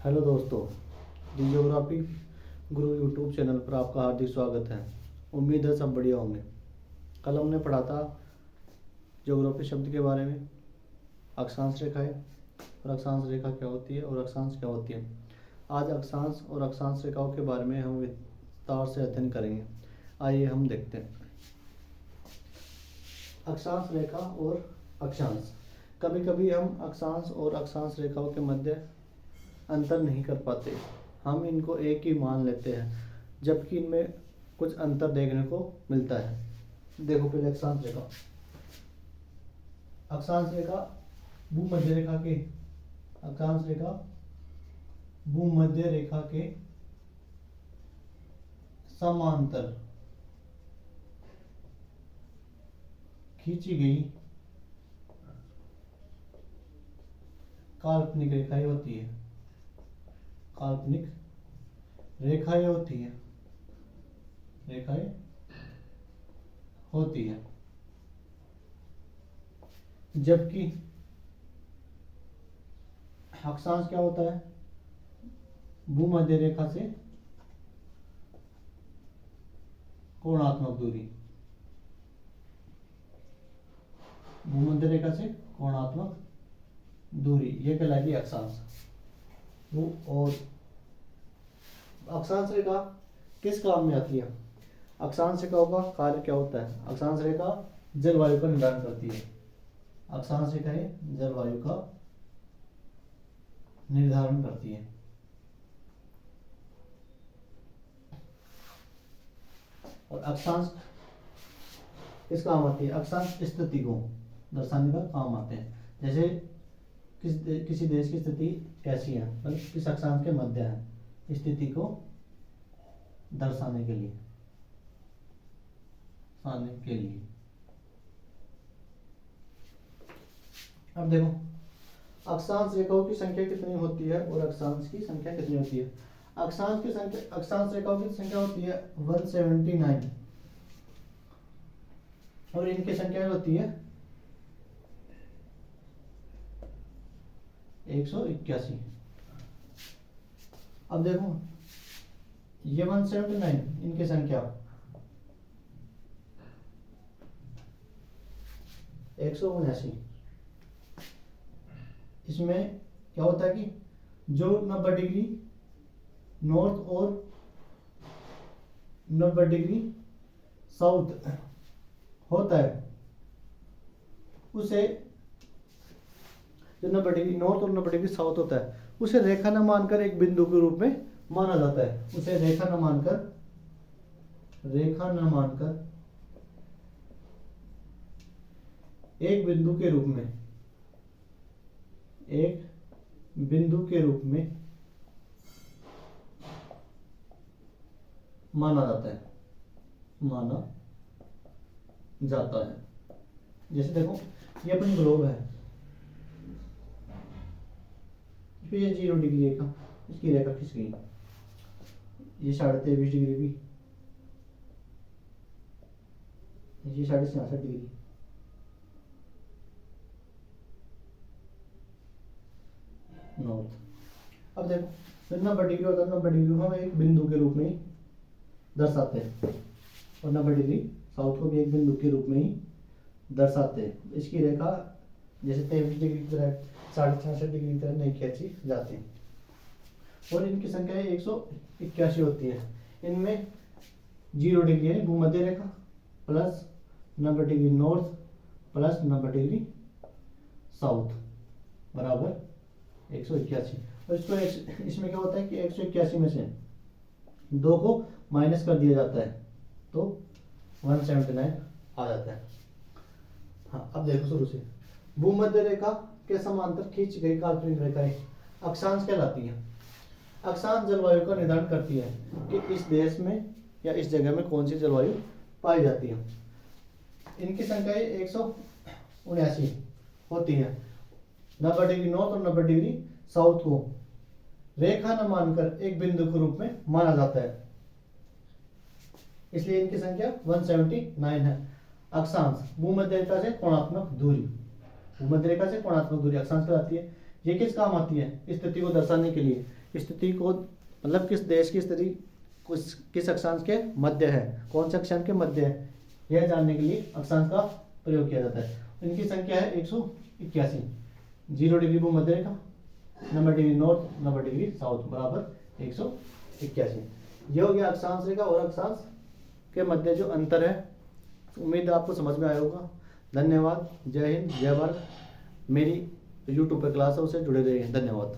Hello दोस्तों, दी geography गुरु YouTube channel पर आपका हार्दिक स्वागत है। उम्मीद है सब बढ़िया होंगे। कल हमने पढ़ा था ज्योग्राफी शब्द के बारे में, अक्षांश रेखाएं और अक्षांश रेखा क्या होती है और अक्षांश क्या होती है। आज अक्षांश और अक्षांश रेखाओं के बारे में हम विस्तार से अध्ययन करेंगे। आइए हम देखते हैं। अक्षांश रेखा और अक्षांश। कभी कभी हम अक्षांश और अक्षांश रेखाओं के मध्य अंतर नहीं कर पाते। हम इनको एक ही मान लेते हैं, जबकि इनमें कुछ अंतर देखने को मिलता है। देखो पहले अक्षांश रेखा। अक्षांश रेखा भूमध्य रेखा के अक्षांश रेखा भूमध्य रेखा के समांतर खींची गई काल्पनिक रेखाएं होती है। काल्पनिक रेखाएं होती हैं, रेखाएं होती है। जबकि अक्षांश क्या होता है? भूमध्य रेखा से कोणात्मक दूरी, भूमध्य रेखा से कोणात्मक दूरी, यह कहलाती है अक्षांश। वो और अक्षांश रेखा किस काम में आती है? अक्षांश रेखाओं का कार्य क्या होता है? अक्षांश रेखा जलवायु का निर्धारण करती है। अक्षांश रेखाएं जलवायु का निर्धारण करती है। और अक्षांश किस काम आती है? अक्षांश स्थिति को दर्शाने का काम आते हैं। जैसे किसी देश की स्थिति कैसी है, मतलब किस अक्षांश के मध्य है, स्थिति को दर्शाने के लिए अब देखो अक्षांश रेखाओं की संख्या कितनी होती है और अक्षांश की संख्या कितनी होती है। अक्षांश रेखाओं की संख्या होती है 179 और इनकी संख्या होती है 181। अब देखो ये 179 इनकी संख्या 179। इसमें क्या होता है कि जो 90 डिग्री नॉर्थ और 90 डिग्री साउथ होता है, उसे जो 90 डिग्री नॉर्थ और 90 डिग्री साउथ होता है उसे रेखा न मानकर एक बिंदु के रूप में माना जाता है। उसे रेखा न मानकर एक बिंदु के रूप में माना जाता है। जैसे देखो ये अपनी ग्लोब है, ये 0 डिग्री रेखा, इसकी रेखा खिंच गई, ये 23.5 डिग्री भी, ये 66.5 डिग्री, नॉर्थ। अब देखो 90 डिग्री होता है, 90 डिग्री को हम एक बिंदु के रूप में ही दर्शाते हैं और 90 डिग्री साउथ को भी एक बिंदु के रूप में ही दर्शाते हैं। इसकी रेखा जैसे 23 डिग्री की तरह 66.5 डिग्री की तरह नहीं खींची जाती और इनकी संख्या 181 होती है। इनमें 0 डिग्री यानी भूमध्य रेखा plus 90 degree north plus 90 degree south बराबर 181। और इसमें क्या होता है कि 181 में से 2 को माइनस कर दिया जाता है तो 179 आ जाता है। हाँ, अब देखो शुरू से। भूमध्य रेखा के समांतर खींची गई काल्पनिक रेखाएं अक्षांश कहलाती हैं। अक्षांश जलवायु का निर्धारण करती है कि इस देश में या इस जगह में कौन सी जलवायु पाई जाती है। इनकी संख्या 179 होती है। 90 डिग्री नॉर्थ और 90 डिग्री साउथ को रेखा न मानकर एक बिंदु के रूप में माना जाता है, इसलिए इनकी संख्या 179 है। अक्षांश भूमध्य रेखा से कोणात्मक दूरी, भूमध्य रेखा से कोणात्मक दूरी अक्षांश कहलाती है। ये किस काम आती है? स्थिति को दर्शाने के लिए, स्थिति को मतलब किस देश की स्थिति किस अक्षांश के मध्य है, कौन से अक्षांश के मध्य है, यह जानने के लिए अक्षांश का प्रयोग किया जाता है। इनकी संख्या है 181। 0 डिग्री भूमध्य रेखा, 90 डिग्री नॉर्थ, 90 डिग्री साउथ बराबर 181। ये हो गया अक्षांश रेखा और अक्षांश के मध्य जो अंतर है। उम्मीद है आपको समझ में आया होगा। धन्यवाद। जय हिंद, जय भारत। मेरी यूट्यूब पर क्लास है, उससे जुड़े रहिए। धन्यवाद।